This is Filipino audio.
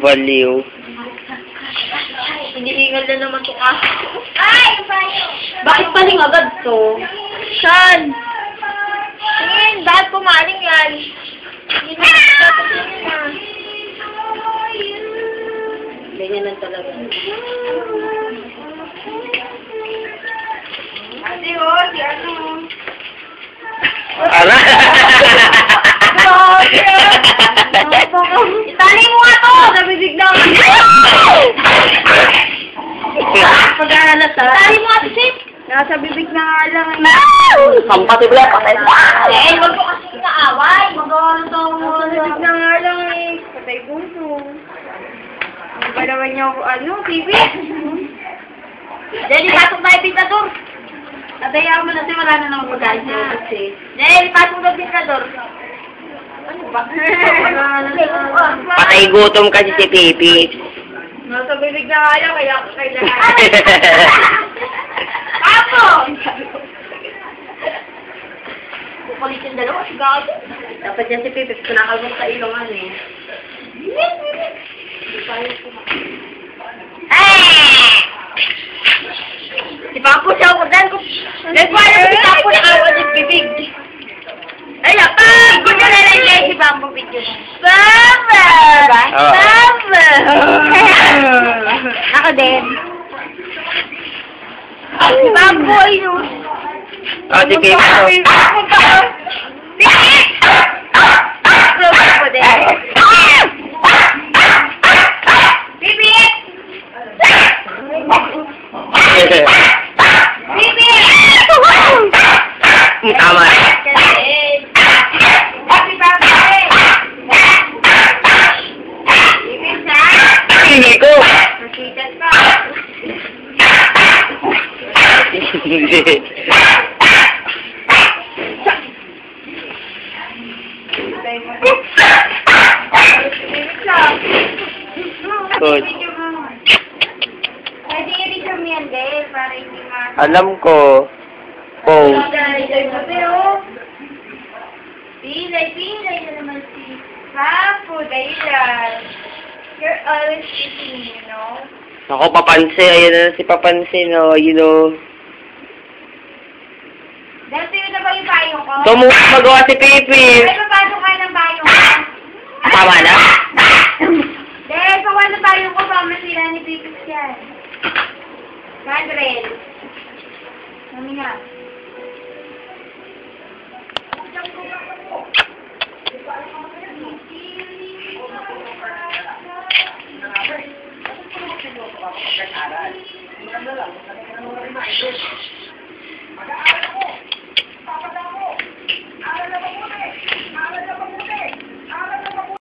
Baliw. Hinihingal na naman itong aso. Ay! Bakit paling agad to? Saan? Tingin, bakit pumaling yan? Hindi na, dapat tingin na. Ganyan lang talaga. Ate, oh, si ano? Ara! Itali mo nga to! Nabibig na ako. Pag-aalat ha? Itali mo nga to, sis. Nasa bibig na nga lang. Compatible patay. Eh, wag ko kasi naaway. Mag-aalat ako. Bibig na nga lang eh. Patay puso. Ano ba naman niya ako, ano, TV? Dali, pasok tayo, pintador. Natayaan mo na si wala na naman pagkain siya kasi. Dali, pasok tayo, pintador. Ano ba? Patay gutom kasi si Pipi. Nasa bibig na nga lang, kaya ako kailangan. Papo! Kukulit yung dalawa, sigado. Dapat yan si Pipi, kinakalmot sa ilongan eh. Si Papo siya ako dyan. Nagpala si Papo na awan yung bibig. Ay, pa! Hindi na nalagay si Papo video. Papa! Papa! Ako din. Si Papo ay yun. Oh, si Pipi. Pipi! Papo din. Pipi! Pipi! Tama. Happy birthday! Pipi sa? Hindi ko. Nasitat ka. Hindi. Good. Pwede i-reserve mo yan, Dale, para hindi Alam ko. Pose. Pilay na naman si Papo, Daylan. You're always eating, you know? Ako, Papansin. Ayan na si Papansin, oh. You know. Dahil yun na ba yung payong ko? Tumulong magawa si Pipi. Ay, papasok kayo ng payong ko. Tama na? Dahil, pawa na payong ko, pamasila ni Pipis yan. Madrel. Mami nga. Mag-aaral ko.